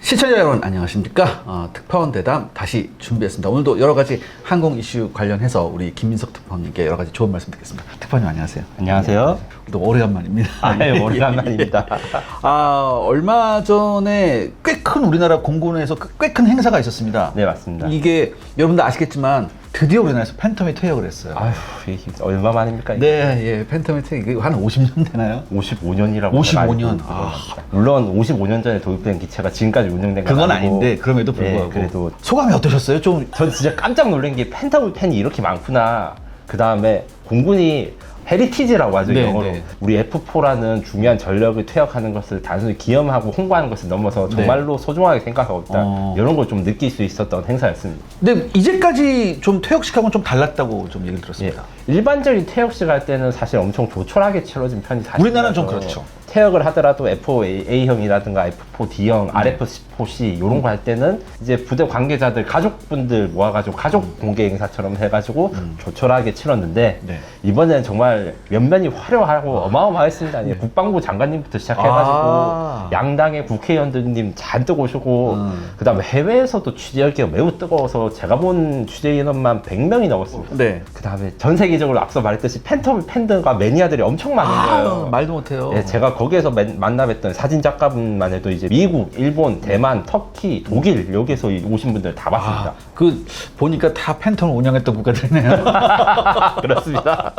시청자 여러분 안녕하십니까? 특파원 대담 다시 준비했습니다. 오늘도 여러 가지 항공 이슈 관련해서 우리 김민석 특파원님께 여러 가지 좋은 말씀 듣겠습니다. 특파원님 안녕하세요. 안녕하세요. 또 오래간만입니다. 네, 오래간만입니다. 얼마 전에 꽤 큰 우리나라 공군에서 꽤 큰 행사가 있었습니다. 네, 맞습니다. 이게 여러분들 아시겠지만 드디어 우리나라에서 팬텀이 퇴역을 했어요. 아휴, 이게 얼마 만입니까? 이게? 네, 예, 팬텀이 퇴역, 이게 한 50년 되나요? 55년이라고. 55년. 물론 55년 전에 도입된 기체가 지금까지 운영된 건 그건 아니고, 아닌데 그럼에도 불구하고. 네, 그래도 소감이 어떠셨어요? 좀 전 진짜 깜짝 놀란 게 팬텀 팬이 이렇게 많구나. 그 다음에 공군이 헤리티지라고 하죠, 네, 영어로. 네. 우리 F4라는 중요한 전력을 퇴역하는 것을 단순히 기염하고 홍보하는 것을 넘어서 정말로 소중하게 생각하고 있다. 이런 걸 좀 느낄 수 있었던 행사였습니다. 근데 이제까지 좀 퇴역식하고는 좀 달랐다고 좀 얘기를 들었습니다. 예. 일반적인 퇴역식 할 때는 사실 엄청 조촐하게 치러진 편이 사실 우리나라는 좀 그렇죠. 퇴역을 하더라도 F4A형이라든가 F4D형, RF4C 이런 거 할 때는 이제 부대 관계자들, 가족분들 모아가지고 가족 공개 행사처럼 해가지고 조촐하게 치렀는데 네. 이번에는 정말 면면이 화려하고 어마어마했습니다. 예, 국방부 장관님부터 시작해가지고 양당의 국회의원들님 잔뜩 오시고 그다음에 해외에서도 취재하기가 매우 뜨거워서 제가 본 취재 인원만 100명이 넘었습니다. 네. 그다음에 전 세계적으로 앞서 말했듯이 팬텀 팬들과 매니아들이 엄청 많은 거예요. 말도 못해요. 네, 제가 거기에서 만나뵀던 사진 작가분만 해도 이제 미국, 일본, 대만, 터키, 독일 여기서 오신 분들 다 봤습니다. 보니까 다 팬텀을 운영했던 국가들이네요. 그렇습니다.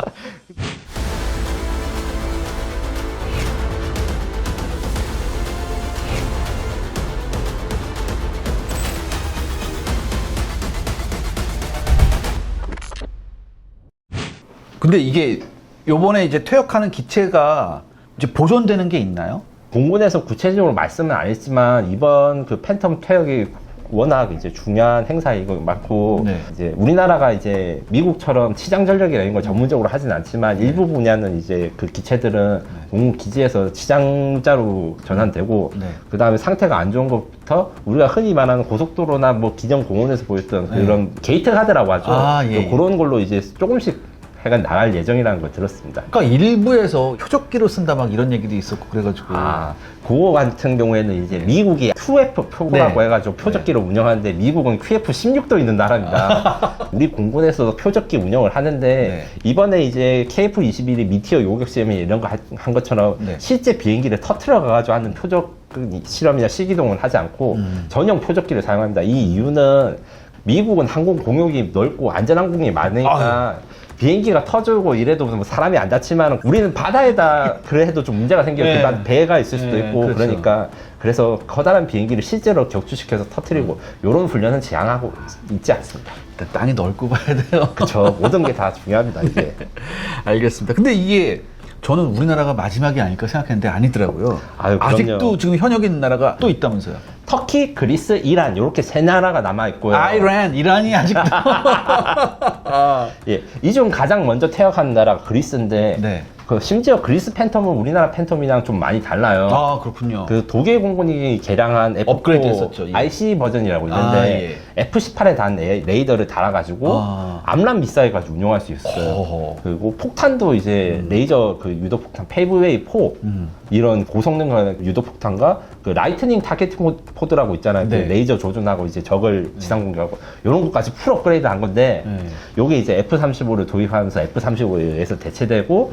근데 이게 요번에 이제 퇴역하는 기체가 이제 보존되는 게 있나요? 공군에서 구체적으로 말씀은 안 했지만 이번 그 팬텀 퇴역이 워낙 이제 중요한 행사이고 많고 네. 이제 우리나라가 이제 미국처럼 치장 전력이나 이런 걸 전문적으로 하진 않지만 일부 분야는 이제 그 기체들은 공군 기지에서 치장자로 전환되고 네. 그 다음에 상태가 안 좋은 것부터 우리가 흔히 말하는 고속도로나 뭐 기존 공원에서 보였던 그런 게이트 가드라고 하죠. 예. 그런 걸로 이제 조금씩 해가 나갈 예정이라는 걸 들었습니다. 그러니까 일부에서 표적기로 쓴다 막 이런 얘기도 있었고 그래가지고. 그거 같은 경우에는 이제 미국이 QF 표라고 네. 해가지고 표적기를 운영하는데 미국은 QF-16도 있는 나라입니다. 우리 공군에서도 표적기 운영을 하는데 네. 이번에 이제 KF-21이 미티어 요격 시험이 이런 거 한 것처럼 네. 실제 비행기를 터트려 가가지고 하는 표적 실험이나 시기동을 하지 않고 전용 표적기를 사용합니다. 이 이유는 미국은 항공 공역이 넓고 안전항공이 많으니까 비행기가 터지고 이래도 뭐 사람이 안 다치만 우리는 바다에다 그래도 좀 문제가 생겨요. 네. 그다음 배가 있을 수도 있고 그렇죠. 그러니까 그래서 커다란 비행기를 실제로 격추시켜서 터트리고 이런 훈련은 지향하고 있지 않습니다. 일단 땅이 넓고 봐야 돼요. 그렇죠. 모든 게 다 중요합니다. 이게. 알겠습니다. 근데 이게 저는 우리나라가 마지막이 아닐까 생각했는데 아니더라고요. 아유, 그럼요. 아직도 지금 현역에 있는 나라가 또 있다면서요. 터키, 그리스, 이란 이렇게 세 나라가 남아 있고요. 아이란, 이란이 아직도. 예, 이 중 가장 먼저 퇴역한 나라가 그리스인데 네. 그 심지어 그리스 팬텀은 우리나라 팬텀이랑 좀 많이 달라요. 그렇군요. 그 독일 공군이 개량한 F4 업그레이드 했었죠, 예. IC 버전이라고 있는데 F18에 단 레이더를 달아가지고 암람 미사일 가지고 운용할 수 있어요. 어허. 그리고 폭탄도 이제 레이저 그 유도 폭탄 페이브웨이 4 이런 고성능 유도 폭탄과 그 라이트닝 타겟팅 포드라고 있잖아요. 네. 그 레이저 조준하고 이제 적을 지상 공격하고 이런 것까지 풀 업그레이드 한 건데 요게 이제 F-35를 도입하면서 F-35에 의해서 대체되고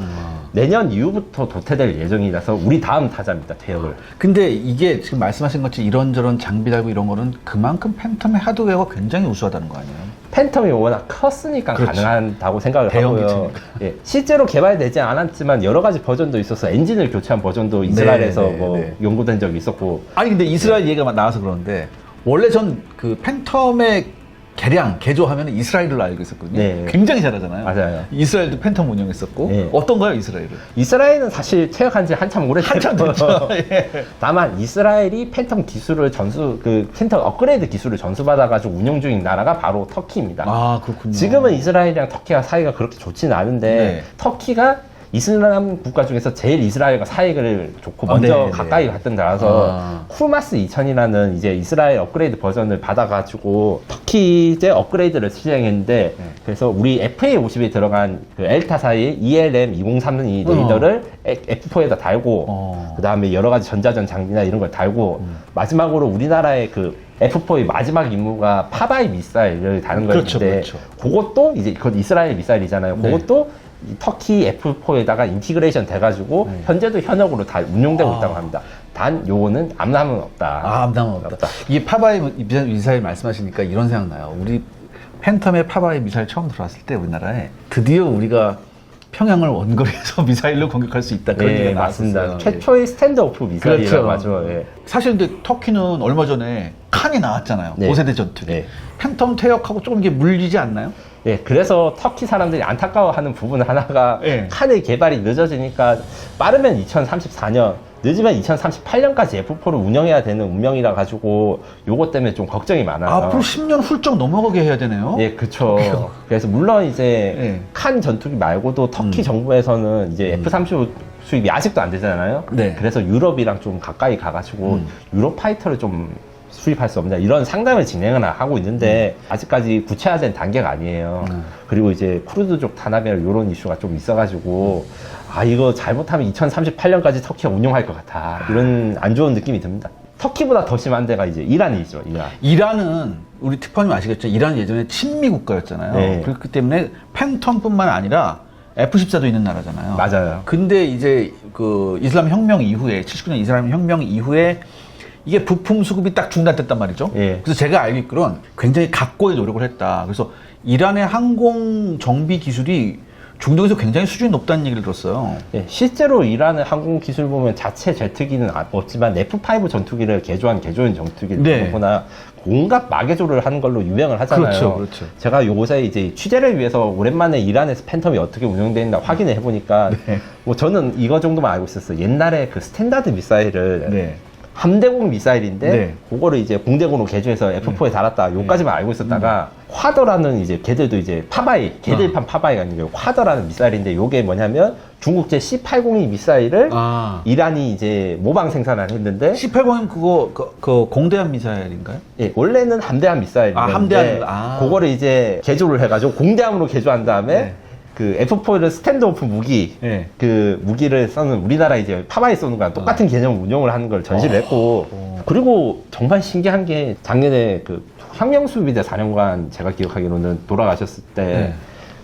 내년 이후부터 도태될 예정이라서 우리 다음 타자입니다. 퇴역을. 근데 이게 지금 말씀하신 것처럼 이런저런 장비 달고 이런 거는 그만큼 팬텀의 하드웨어가 굉장히 우수하다는 거 아니에요? 팬텀이 워낙 컸으니까 그렇죠. 가능하다고 생각을 대형 하고요. 기체니까. 예, 실제로 개발되지 않았지만 여러 가지 버전도 있어서 엔진을 교체한 버전도 이스라엘에서 네, 뭐 네. 연구된 적이 있었고. 아니 근데 이스라엘 얘기가 나와서 그러는데 원래 전 그 팬텀의 개조하면 이스라엘로 알고 있었거든요. 네. 굉장히 잘하잖아요. 맞아요. 이스라엘도 팬텀 운영했었고 네. 어떤가요, 이스라엘은? 이스라엘은 사실 퇴역한 지 한참 한참 됐죠. 예. 다만 이스라엘이 팬텀 기술을 팬텀 업그레이드 기술을 전수받아가지고 운영 중인 나라가 바로 터키입니다. 그렇군요. 지금은 이스라엘이랑 터키가 사이가 그렇게 좋지는 않은데 네. 터키가 이슬람 국가 중에서 제일 이스라엘과 사이를 좋고 먼저 네네. 가까이 갔던 나라서 쿠르마스 2000이라는 이제 이스라엘 업그레이드 버전을 받아가지고 터키 이제 업그레이드를 실행했는데 그래서 우리 FA50에 들어간 그 엘타사의 ELM 2032 레이더를 F4에다 달고 그 다음에 여러 가지 전자전 장비나 이런 걸 달고 마지막으로 우리나라의 그 F4의 마지막 임무가 파바이 미사일을 다는 그렇죠, 거였는데 그렇죠. 그것도 이제 그건 이스라엘 미사일이잖아요. 네. 그것도 이 터키 F4에다가 인티그레이션 돼가지고 현재도 현역으로 다 운용되고 있다고 합니다. 단 요거는 암남은 없다. 암담은 없다. 이게 파바이 미사일 말씀하시니까 이런 생각나요. 우리 팬텀의 파바이 미사일 처음 들어왔을 때 우리나라에 드디어 우리가 평양을 원거리에서 미사일로 공격할 수 있다. 그런 예, 얘기가 맞습니다. 나왔었어요. 최초의 스탠드오프 미사일이라고 그렇죠. 하죠. 예. 사실 근데 터키는 얼마 전에 칸이 나왔잖아요. 네. 5세대 전투기. 네. 팬텀 퇴역하고 조금 이게 물리지 않나요? 예, 그래서 터키 사람들이 안타까워하는 부분 하나가 예. 칸의 개발이 늦어지니까 빠르면 2034년, 늦으면 2038년까지 F4를 운영해야 되는 운명이라 가지고 요것 때문에 좀 걱정이 많아요. 앞으로 10년 훌쩍 넘어가게 해야 되네요. 예, 그쵸. 그래서 물론 이제 예. 칸 전투기 말고도 터키 정부에서는 이제 F-35 수입이 아직도 안 되잖아요. 네. 그래서 유럽이랑 좀 가까이 가가지고 유럽 파이터를 좀 수입할 수 없냐 이런 상담을 진행을 하고 있는데 아직까지 구체화된 단계가 아니에요. 그리고 이제 쿠르드족 탄압이나 이런 이슈가 좀 있어가지고 아 이거 잘못하면 2038년까지 터키가 운용할 것 같아 이런 안 좋은 느낌이 듭니다. 터키보다 더 심한 데가 이제 이란이죠. 이란. 이란은 우리 특파님 아시겠죠? 이란은 예전에 친미 국가였잖아요. 네. 그렇기 때문에 팬텀뿐만 아니라 F-14도 있는 나라잖아요. 맞아요. 근데 이제 그 이슬람 혁명 이후에 79년 이슬람 혁명 이후에 이게 부품 수급이 딱 중단됐단 말이죠. 예. 그래서 제가 알기로는 굉장히 각고의 노력을 했다. 그래서 이란의 항공 정비 기술이 중동에서 굉장히 수준이 높다는 얘기를 들었어요. 예, 실제로 이란의 항공 기술 보면 자체 제트기는 없지만 F5 전투기를 개조한 개조인 전투기를 네. 보거나 온갖 마개조를 하는 걸로 유명을 하잖아요. 그렇죠, 그렇죠. 제가 요새 이제 취재를 위해서 오랜만에 이란에서 팬텀이 어떻게 운영되는가 확인을 해보니까 네. 뭐 저는 이거 정도만 알고 있었어요. 옛날에 그 스탠다드 미사일을 네. 함대공 미사일인데 네. 그거를 이제 공대공으로 개조해서 F4에 달았다. 요까지만 알고 있었다가 화더라는 이제 걔들도 이제 파바이, 걔들판 파바이가 아니고 화더라는 미사일인데 요게 뭐냐면 중국제 C-802 미사일을 이란이 이제 모방 생산을 했는데 C-801 그거 그 공대함 미사일인가요? 예, 원래는 함대함 미사일인데 함대함. 그거를 이제 개조를 해가지고 공대함으로 개조한 다음에 네. 그 F4를 스탠드오프 무기 네. 그 무기를 쏘는 우리나라 이제 파바이 쏘는 거랑 똑같은 개념 운용을 하는 걸 전시를 했고 그리고 정말 신기한 게 작년에 그 혁명수비대 사령관 제가 기억하기로는 돌아가셨을 때 네.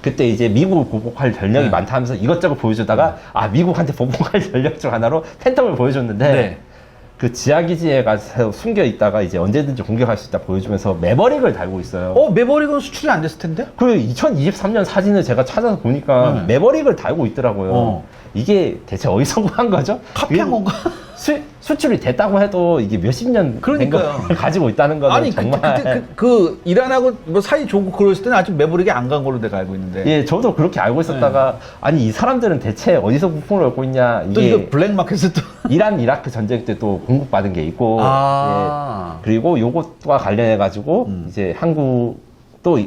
그때 이제 미국을 보복할 전력이 네. 많다 하면서 이것저것 보여주다가 아 미국한테 보복할 전력 중 하나로 팬텀을 보여줬는데 네. 그 지하기지에 가서 숨겨 있다가 이제 언제든지 공격할 수 있다 보여주면서 매버릭을 달고 있어요. 매버릭은 수출이 안 됐을 텐데? 그리고 2023년 사진을 제가 찾아서 보니까 매버릭을 달고 있더라고요. 이게 대체 어디서 구한 거죠? 카피한 건가? 수출이 됐다고 해도 이게 몇십 년 된 걸 그러니까요. 가지고 있다는 거는 아니 정말 그때 그 이란하고 뭐 사이 좋고 그랬을 때는 아직 매버릭이 안 간 걸로 내가 알고 있는데. 예, 저도 그렇게 알고 있었다가 아니 이 사람들은 대체 어디서 부품을 얻고 있냐 또 이게 이거 블랙마켓을 또. 이란 이라크 전쟁 때 또 공급받은 게 있고 예, 그리고 요것과 관련해 가지고 이제 한국도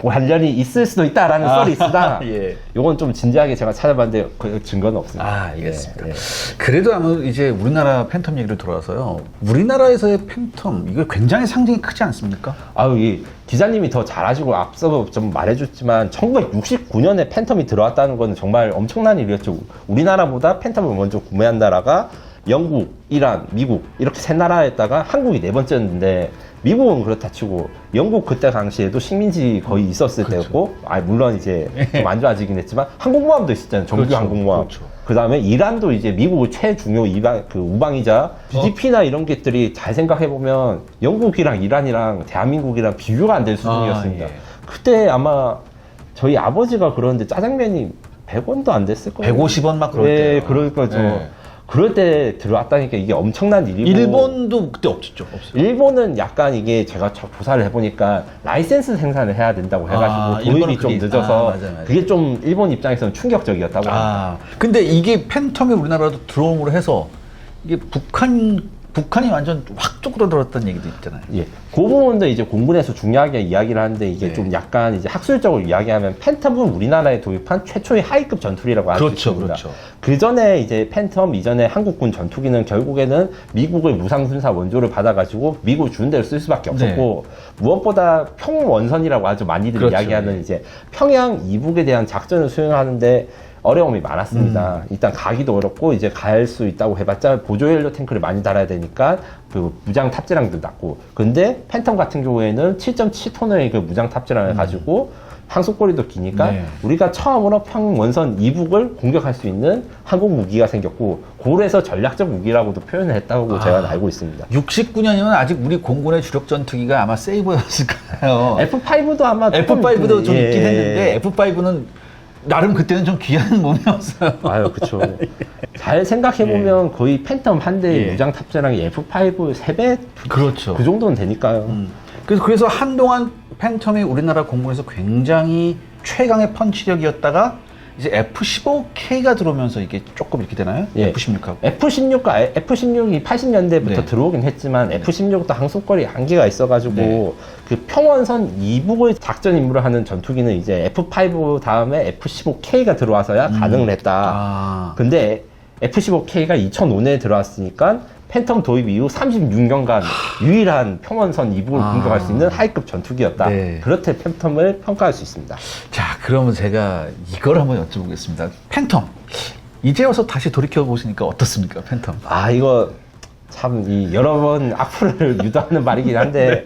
관련이 있을 수도 있다라는 썰이 있으나 예. 요건 좀 진지하게 제가 찾아봤는데 그 증거는 없습니다. 알겠습니다. 예, 예. 그래도 아마 이제 우리나라 팬텀 얘기를 돌아와서요. 우리나라에서의 팬텀 이거 굉장히 상징이 크지 않습니까? 아유, 이 기자님이 더 잘 아시고 앞서 좀 말해줬지만 1969년에 팬텀이 들어왔다는 건 정말 엄청난 일이었죠. 우리나라보다 팬텀을 먼저 구매한 나라가 영국, 이란, 미국 이렇게 세 나라에다가 한국이 네 번째였는데 미국은 그렇다 치고 영국 그때 당시에도 식민지 거의 있었을 때였고 물론 이제 좀 안 좋아지긴 했지만 항공모함도 있었잖아요. 정규 그렇죠. 항공모함. 그렇죠. 그다음에 이란도 이제 미국의 최중요 우방이자 GDP나 이런 것들이 잘 생각해 보면 영국이랑 이란이랑 대한민국이랑 비교가 안 될 수준이었습니다. 예. 그때 아마 저희 아버지가 그러는데 짜장면이 100원도 안 됐을 거예요. 150원 막 그럴 예, 때요. 그럴 거죠. 예. 그럴 때 들어왔다니까 이게 엄청난 일이고. 일본도 그때 없었죠. 없어요. 일본은 약간 이게 제가 조사를 해보니까 라이센스 생산을 해야 된다고 해가지고 일본은 도입이 좀 그게 늦어서 맞아요. 그게 좀 일본 입장에서는 충격적이었다고 합니다. 근데 이게 팬텀이 우리나라로 들어옴으로 해서 이게 북한 북한이 완전 확 쪼그라들었다는 얘기도 있잖아요. 예. 그 부분도 이제 공군에서 중요하게 이야기를 하는데 이게 네. 좀 약간 이제 학술적으로 이야기하면 팬텀은 우리나라에 도입한 최초의 하이급 전투기라고 할 수 그렇죠, 있습니다. 그렇죠. 그 전에 이제 팬텀 이전에 한국군 전투기는 결국에는 미국의 무상군사 원조를 받아가지고 미국 주는 대로 쓸 수밖에 없었고 무엇보다 평원선이라고 아주 많이들 그렇죠. 이야기하는 이제 평양 이북에 대한 작전을 수행하는데 어려움이 많았습니다. 일단 가기도 어렵고 이제 갈 수 있다고 해봤자 보조연료 탱크를 많이 달아야 되니까 그 무장 탑재량도 낮고 근데 팬텀 같은 경우에는 7.7톤의 그 무장 탑재량을 가지고 항속거리도 기니까 네. 우리가 처음으로 평원선 이북을 공격할 수 있는 항공 무기가 생겼고 고래에서 전략적 무기라고도 표현을 했다고 제가 알고 있습니다. 69년이면 아직 우리 공군의 주력 전투기가 아마 세이버였을 거예요. F5도 아마 F5도 좀 예, 있긴 예, 했는데 예. F5는 나름 그때는 좀 귀한 몸이었어요. 아유, 그쵸. 잘 생각해보면 거의 팬텀 한 대의 예. 무장 탑재량이 F5 3배? 그렇죠. 그 정도는 되니까요. 그래서 한동안 팬텀이 우리나라 공군에서 굉장히 최강의 펀치력이었다가 이제 F-15K가 들어오면서 이게 조금 이렇게 되나요? 예. F-16하고. F-16이 80년대부터 네. 들어오긴 했지만 F-16도 항속거리 한계가 있어가지고 네. 그 평원선 이북을 작전 임무를 하는 전투기는 이제 F5 다음에 F-15K가 들어와서야 가능을 했다. 아. 근데 F-15K가 2005년에 들어왔으니까 팬텀 도입 이후 36년간 유일한 평원선 이북을 아. 공격할 수 있는 하이급 전투기였다. 네. 그렇게 팬텀을 평가할 수 있습니다. 자, 그러면 제가 이걸 한번 여쭤보겠습니다. 팬텀. 이제 와서 다시 돌이켜 보시니까 어떻습니까, 팬텀? 아, 이거 참 여러 번 악플을 유도하는 말이긴 한데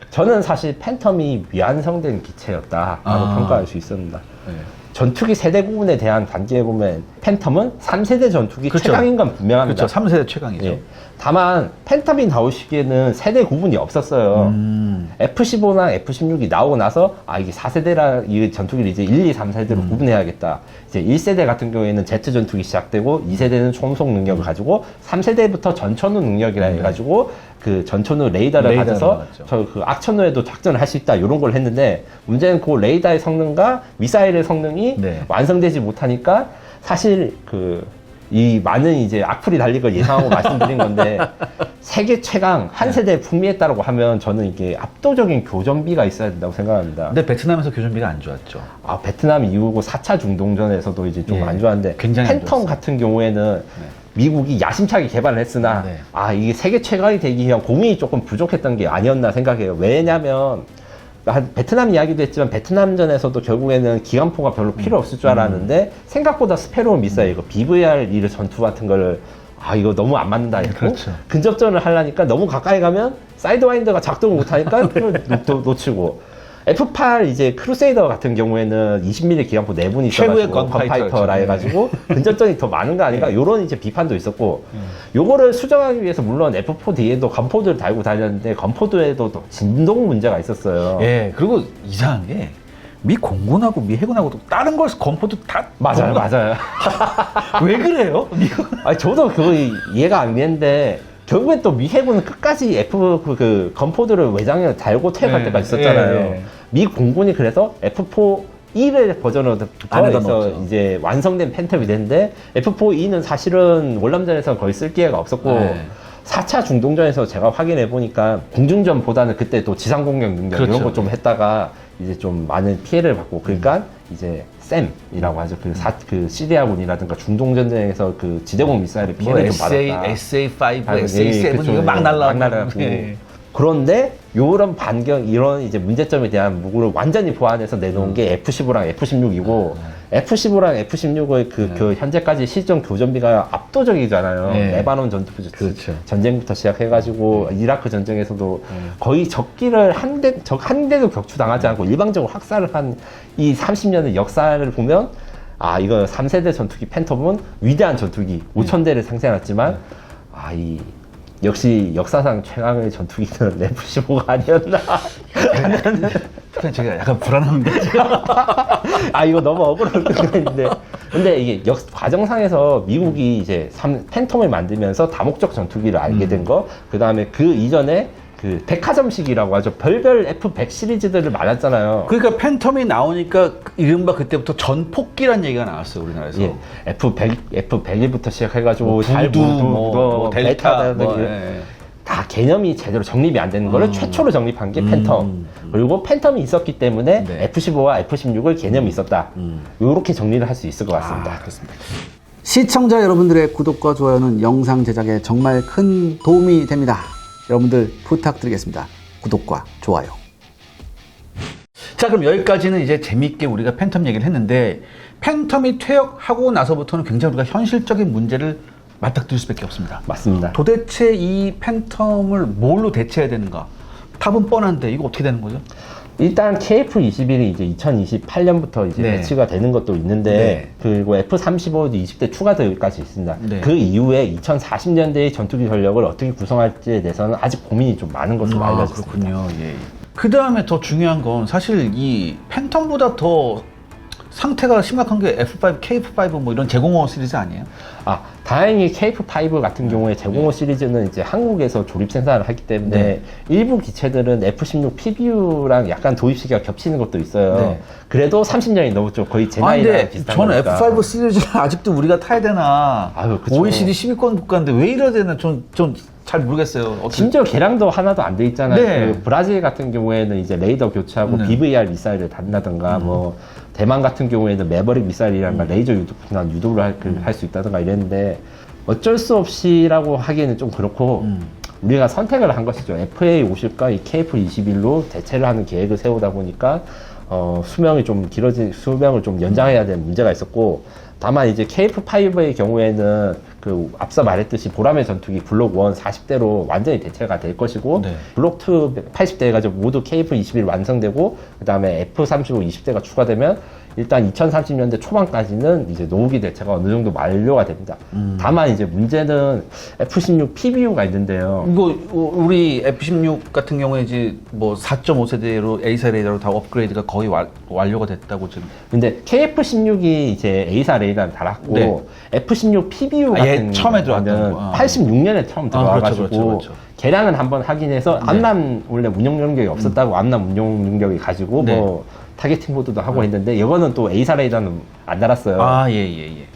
저는 사실 팬텀이 미완성된 기체였다라고 아. 평가할 수 있습니다. 네. 전투기 세대 구분에 대한 단계에 보면 팬텀은 3세대 전투기 그렇죠. 최강인 건 분명합니다. 그렇죠. 3세대 최강이죠. 예. 다만 팬텀이 나올 시기에는 세대 구분이 없었어요. F-15나 F-16이 나오고 나서 아 이게 4세대라 이 전투기를 이제 1, 2, 3세대로 구분해야겠다. 이제 1세대 같은 경우에는 제트 전투기 시작되고 2세대는 총속 능력을 가지고 3세대부터 전천후 능력이라 해가지고 그 전천후 레이더를 가져서 나왔죠. 저 그 악천후에도 작전을 할 수 있다 이런 걸 했는데 문제는 그 레이더의 성능과 미사일의 성능이 네. 완성되지 못하니까 사실 이 많은 이제 악플이 달릴 걸 예상하고 말씀드린 건데 세계 최강 한 세대에 풍미했다라고 하면 저는 이게 압도적인 교전비가 있어야 된다고 생각합니다. 근데 베트남에서 교전비가 안 좋았죠. 아 베트남 이후고 4차 중동전에서도 이제 좀 예, 안 좋았는데 굉장히 안 팬텀 좋았어요. 같은 경우에는 미국이 야심차게 개발을 했으나 네. 아 이게 세계 최강이 되기 위한 공이 조금 부족했던 게 아니었나 생각해요. 왜냐면 베트남 이야기도 했지만 베트남전에서도 결국에는 기관포가 별로 필요 없을 줄 알았는데 생각보다 스페로우 미사일 이거 BVR 전투 같은 거를 아 이거 너무 안 맞는다 했고 그렇죠. 근접전을 하려니까 너무 가까이 가면 사이드와인더가 작동을 못하니까 놓치고 F8 이제 크루세이더 같은 경우에는 20mm 기관포 4분이 최고의 있어가지고 건파이터죠. 건파이터라 해가지고 근접전이 더 많은 거 아닌가 요런 이제 비판도 있었고 요거를 수정하기 위해서 물론 F4 뒤에도 건포드를 달고 다녔는데 건포드에도 또 진동 문제가 있었어요. 예, 그리고 이상한 게 미 공군하고 미 해군하고도 다른 걸 건포도 다 맞아요, 맞아요. 왜 그래요? 미국 아니, 저도 그거 이해가 안 되는데, 결국엔 또 미 해군은 끝까지 그 건포드를 외장에 달고 퇴역할 예, 때까지 썼잖아요. 예, 예. 미 공군이 그래서 F4 E의 버전으로 안에다 해서 넣었죠. 이제 완성된 팬텀이 됐는데, F4 E는 사실은 월남전에서 거의 쓸 기회가 없었고, 네. 4차 중동전에서 제가 확인해 보니까 공중전보다는 그때 또 지상 공격 능력 그렇죠. 이런 거 좀 했다가 이제 좀 많은 피해를 받고 그러니까 이제 샘이라고 하죠. 그 시리아군이라든가 중동전쟁에서 그 지대공 미사일을 뭐 피해를 좀 받았다. SA5, 아, SA7 그쵸. 이거 막 날라가고. 예. 그런데 요런 반경 이런 이제 문제점에 대한 무구를 완전히 보완해서 내놓은 게 F-15랑 F-16이고 F-15랑 F-16의 그 현재까지 실전 교전비가 압도적이잖아요. 네. 레바논 전투 그렇죠. 전쟁부터 시작해가지고 이라크 전쟁에서도 거의 적기를 한 대도 격추당하지 않고 일방적으로 학살을 한 이 30년의 역사를 보면 아 이거 3세대 전투기 팬텀은 위대한 전투기 5,000대를 상징했지만 아 이 역시 역사상 최강의 전투기는 F-15가 아니었나 그냥 제가 약간 불안합니다. 아 이거 너무 억울한 부분인데 근데 이게 과정상에서 미국이 이제 팬텀을 만들면서 다목적 전투기를 알게 된 거 그 다음에 그 이전에 그 백화점식이라고 하죠. 별별 F100 시리즈들을 많았잖아요. 그러니까 팬텀이 나오니까 이른바 그때부터 전폭기란 얘기가 나왔어요, 우리나라에서. 예, F100, F101부터 시작해가지고 뭐 잘 부두, 뭐 델타, 델타, 뭐, 예. 다 개념이 제대로 정립이 안 되는 거를 최초로 정립한 게 팬텀. 그리고 팬텀이 있었기 때문에 네. F15와 F16을 개념이 있었다. 요렇게 정리를 할 수 있을 것 같습니다. 그렇습니다. 시청자 여러분들의 구독과 좋아요는 영상 제작에 정말 큰 도움이 됩니다. 여러분들 부탁드리겠습니다. 구독과 좋아요. 자, 그럼 여기까지는 이제 재미있게 우리가 팬텀 얘기를 했는데, 팬텀이 퇴역하고 나서부터는 굉장히 우리가 현실적인 문제를 맞닥뜨릴 수밖에 없습니다. 맞습니다. 도대체 이 팬텀을 뭘로 대체해야 되는가? 답은 뻔한데 이거 어떻게 되는 거죠? 일단 KF21이 이제 2028년부터 이제 네. 배치가 되는 것도 있는데, 네. 그리고 F35도 20대 추가되기까지 있습니다. 네. 그 이후에 2040년대의 전투기 전력을 어떻게 구성할지에 대해서는 아직 고민이 좀 많은 것으로 알려졌습니다. 그렇군요. 예. 그 다음에 더 중요한 건 사실 이 팬텀보다 더 상태가 심각한 게 F5, KF5 뭐 이런 제공호 시리즈 아니에요? 아, 다행히 KF5 같은 경우에 제공호 시리즈는 이제 한국에서 조립 생산을 하기 때문에 네. 일부 기체들은 F16 PBU랑 약간 도입 시기가 겹치는 것도 있어요. 네. 그래도 30년이 넘었죠. 거의 제 아니, 나이랑 근데 비슷한 저는 거니까. F5 시리즈를 아직도 우리가 타야 되나? 아유, 그쵸. OECD 10위권 국가인데 왜 이래야 되나? 좀 잘 모르겠어요. 어떻게- 심지어 개량도 하나도 안 돼 있잖아요. 네. 그 브라질 같은 경우에는 이제 레이더 교체하고 네. BVR 미사일을 단다든가 뭐 대만 같은 경우에는 매버릭 미사일이란가 레이저 유도를 할 수 있다든가 이랬는데 어쩔 수 없이라고 하기에는 좀 그렇고 우리가 선택을 한 것이죠. FA50과 이 KF21로 대체를 하는 계획을 세우다 보니까 수명이 좀 길어진 수명을 좀 연장해야 되는 문제가 있었고, 다만 이제 KF5의 경우에는 그 앞서 말했듯이 보람의 전투기 블록 1 40대로 완전히 대체가 될 것이고, 네. 블록 2 80대 해가지고 모두 KF21 완성되고, 그 다음에 F35 20대가 추가되면 일단 2030년대 초반까지는 이제 노후기 대체가 어느 정도 만료가 됩니다. 다만 이제 문제는 F16 PBU가 있는데요. 이거 우리 F16 같은 경우에 이제 뭐 4.5세대로 A사 레이더로 다 업그레이드가 거의 완료가 됐다고 지금. 근데 KF16이 이제 A사 레이더를 달았고, 네. F16 PBU 아, 얘 같은 처음에 들어왔던 거는 거. 아. 86년에 처음 들어와가지고 그렇죠. 개량은 한번 하긴 해서 암남 원래 운용 능력이 없었다고 암남 운용 능력이 가지고 네. 뭐 타겟팅 보드도 하고 했는데, 이거는 또 A사 레이더는 안 달았어요. 아, 예.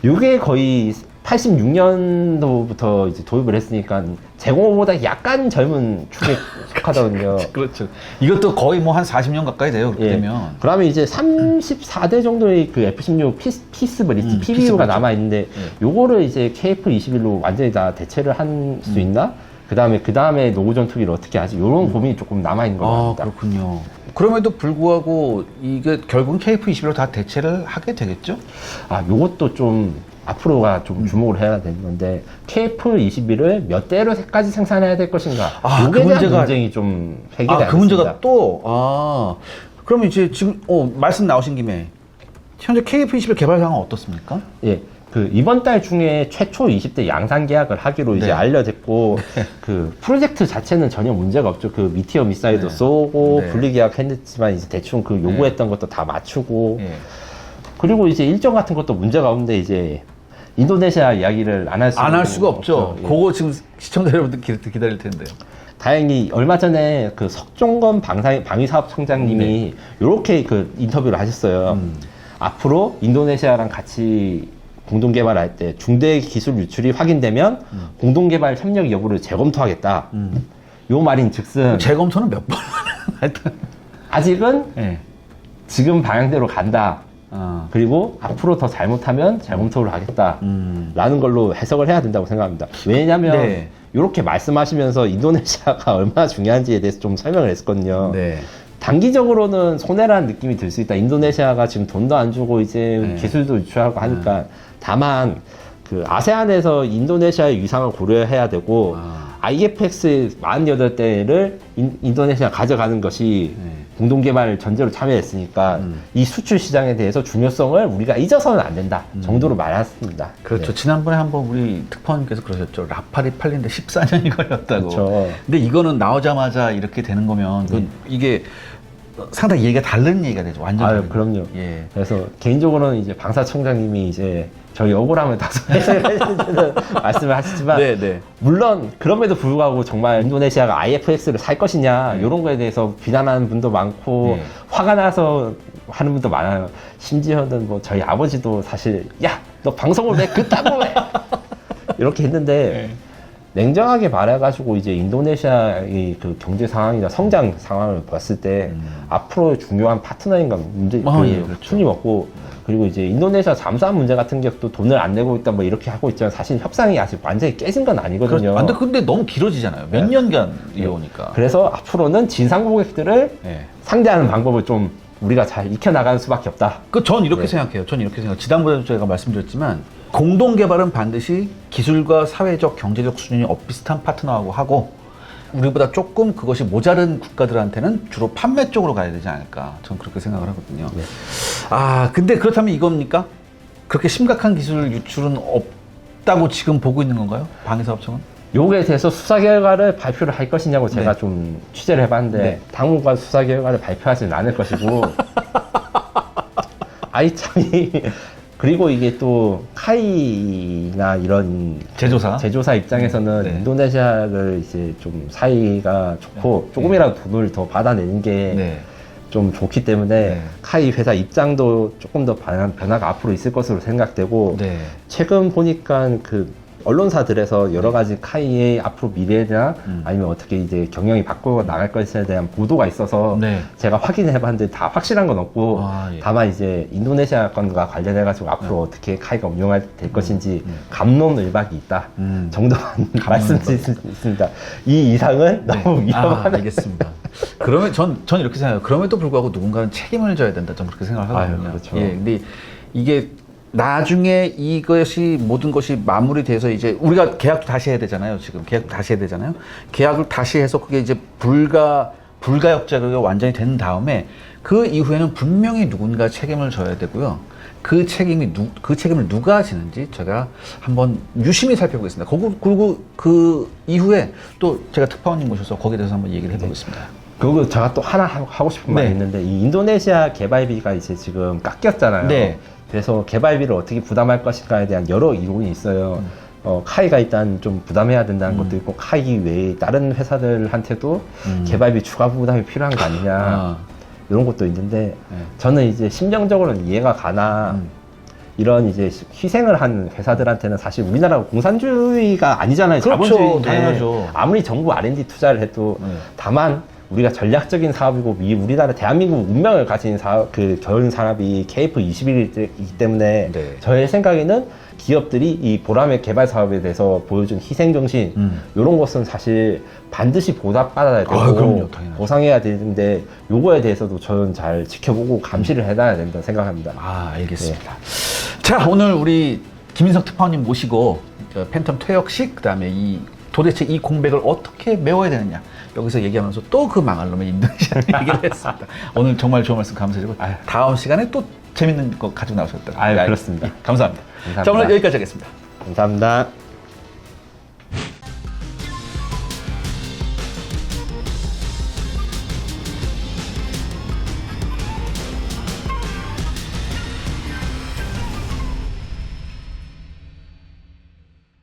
이게 거의 86년도부터 이제 도입을 했으니까 제공호보다 약간 젊은 축에 속하거든요. 그렇죠. 이것도 거의 뭐 한 40년 가까이 돼요. 그렇게 예. 되면. 그러면 이제 34대 정도의 그 F16 피스 브릿지, 피스 PBU가 브릿지. 남아있는데, 요거를 이제 KF21로 완전히 다 대체를 할 수 있나? 그 다음에 노후 전투기를 어떻게 하지? 요런 고민이 조금 남아있는 것 아, 같습니다. 그렇군요. 그럼에도 불구하고 이게 결국은 KF21로 다 대체를 하게 되겠죠? 아, 요것도 좀 앞으로가 좀 주목을 해야 되는 건데, KF21을 몇 대로까지 생산해야 될 것인가? 아, 요게 그 대한 문제가- 논쟁이 좀 해결이 안 그 문제가 됐습니다. 또, 그러면 이제 지금, 말씀 나오신 김에, 현재 KF21 개발 상황은 어떻습니까? 예. 그 이번 달 중에 최초 20대 양산 계약을 하기로 이제 네. 알려졌고, 그 프로젝트 자체는 전혀 문제가 없죠. 그 미티어 미사일도 네. 쏘고 네. 분리 계약했지만 이제 대충 그 요구했던 것도 다 맞추고, 예. 그리고 이제 일정 같은 것도 문제가 없는데 이제 인도네시아 이야기를 안 할 수가 없죠. 예. 그거 지금 시청자 여러분들 기다릴 텐데요. 다행히 얼마 전에 그 석종건 방위사업청장님이 요렇게 그 인터뷰를 하셨어요. 앞으로 인도네시아랑 같이 공동 개발할 때 중대 기술 유출이 확인되면 공동 개발 협력 여부를 재검토하겠다. 요 말인 즉슨 재검토는 몇 번? 하여튼. 아직은 예. 지금 방향대로 간다. 아. 그리고 앞으로 더 잘못하면 재검토를 하겠다. 라는 걸로 해석을 해야 된다고 생각합니다. 왜냐면 네. 이렇게 말씀하시면서 인도네시아가 얼마나 중요한지에 대해서 좀 설명을 했었거든요. 네. 단기적으로는 손해라는 느낌이 들 수 있다. 인도네시아가 지금 돈도 안 주고 이제 네. 기술도 유출하고 하니까. 다만 그 아세안에서 인도네시아의 위상을 고려해야 되고, IFX 48대를 인도네시아 가져가는 것이 네. 공동개발 전제로 참여했으니까 이 수출 시장에 대해서 중요성을 우리가 잊어서는 안 된다 정도로 말했습니다. 그렇죠. 네. 지난번에 한번 우리 특파원님께서 그러셨죠. 라팔이 팔리는데 14년이 걸렸다고. 그렇죠. 근데 이거는 나오자마자 이렇게 되는 거면 이게 상당히 얘기가 다른 얘기가 되죠. 완전. 아유, 다른. 그럼요. 예. 그래서 개인적으로는 이제 방사청장님이 이제 저희 억울함을 다소 해소해주는 말씀을 하시지만, 네. 물론 그럼에도 불구하고 정말 인도네시아가 IFX를 살 것이냐 이런 거에 대해서 비난하는 분도 많고, 네. 화가 나서 하는 분도 많아요. 심지어는 뭐 저희 아버지도 사실 야 너 방송을 왜 그딴 거 해 이렇게 했는데, 냉정하게 말해가지고 이제 인도네시아의 그 경제 상황이나 성장 상황을 봤을 때 앞으로 중요한 파트너인가 문제 예, 그렇죠. 틀림없고 그리고 이제 인도네시아 잠수함 문제 같은 것도 돈을 안 내고 있다 뭐 이렇게 하고 있지만 사실 협상이 아직 완전히 깨진 건 아니거든요. 근데 너무 길어지잖아요. 몇 년간 이어오니까. 그래서 앞으로는 진상 고객들을 네. 상대하는 방법을 좀 우리가 잘 익혀나가는 수밖에 없다. 전 이렇게 네. 생각해요. 전 이렇게 생각. 지난번에도 제가 말씀드렸지만 공동 개발은 반드시 기술과 사회적 경제적 수준이 엇비슷한 파트너하고 하고 우리보다 조금 그것이 모자른 국가들한테는 주로 판매 쪽으로 가야 되지 않을까. 전 그렇게 생각을 하거든요. 네. 근데 그렇다면 이겁니까? 그렇게 심각한 기술 유출은 없다고 지금 보고 있는 건가요? 방위사업청은? 요거에 대해서 수사 결과를 발표를 할 것이냐고 제가 네. 좀 취재를 해봤는데 네. 당분간 수사 결과를 발표하지는 않을 것이고 아이 참이 그리고 이게 또 카이나 이런 제조사 입장에서는 네. 인도네시아를 이제 좀 사이가 좋고 조금이라도 돈을 더 받아내는 게 네. 좀 좋기 때문에 네. 카이 회사 입장도 조금 더 변화가 앞으로 있을 것으로 생각되고 네. 최근 보니까 그 언론사들에서 여러 가지 카이의 앞으로 미래나 아니면 어떻게 이제 경영이 바꾸어 나갈 것에 대한 보도가 있어서 네. 제가 확인해봤는데 다 확실한 건 없고 예. 다만 이제 인도네시아 건과 관련해가지고 앞으로 어떻게 카이가 운영할 될 것인지 감론을박이 있다 정도만 말씀드릴 수 있습니다. 이 이상은 너무 위험한 알겠습니다. 그러면 전 이렇게 생각해요. 그럼에도 불구하고 누군가는 책임을 져야 된다. 저는 그렇게 생각을 하거든요. 그렇죠. 예, 근데 이게 나중에 이것이 모든 것이 마무리돼서 이제 우리가 계약도 다시 해야 되잖아요. 지금 계약도 다시 해야 되잖아요. 계약을 다시 해서 그게 이제 불가역자가 완전히 된 다음에 그 이후에는 분명히 누군가 책임을 져야 되고요. 그 책임을 누가 지는지 제가 한번 유심히 살펴보겠습니다. 그리고 그 이후에 또 제가 특파원님 모셔서 거기에 대해서 한번 얘기를 해보겠습니다. 그리고 제가 또 하나 하고 싶은 말이 있는데 이 인도네시아 개발비가 이제 지금 깎였잖아요. 네. 그래서 개발비를 어떻게 부담할 것인가에 대한 여러 이론이 있어요. 카이가 일단 좀 부담해야 된다는 것도 있고 카이 외에 다른 회사들한테도 개발비 추가 부담이 필요한 거 아니냐 이런 것도 있는데 저는 이제 심정적으로는 이해가 가나 이런 이제 희생을 한 회사들한테는 사실 우리나라가 공산주의가 아니잖아요. 그렇죠. 자본주의인데 당연하죠. 아무리 정부 R&D 투자를 해도 다만 우리가 전략적인 사업이고 우리나라 대한민국 운명을 가진 그 겨울 산업이 KF21이기 때문에 네. 저의 생각에는 기업들이 이 보람의 개발 사업에 대해서 보여준 희생 정신 이런 것은 사실 반드시 보답받아야 되고 그럼요, 당연하죠. 보상해야 되는데 요거에 대해서도 저는 잘 지켜보고 감시를 해놔야 된다 생각합니다. 알겠습니다. 자, 오늘 우리 김인석 특파원님 모시고 팬텀 퇴역식 그다음에 도대체 이 공백을 어떻게 메워야 되느냐 여기서 얘기하면서 또 그 망할 놈의 인도네시아 얘기를 했습니다. 오늘 정말 좋은 말씀 감사드리고 다음 시간에 또 재밌는 거 가지고 나오셨다고. 그렇습니다. 감사합니다. 감사합니다. 자, 오늘 여기까지 하겠습니다. 감사합니다.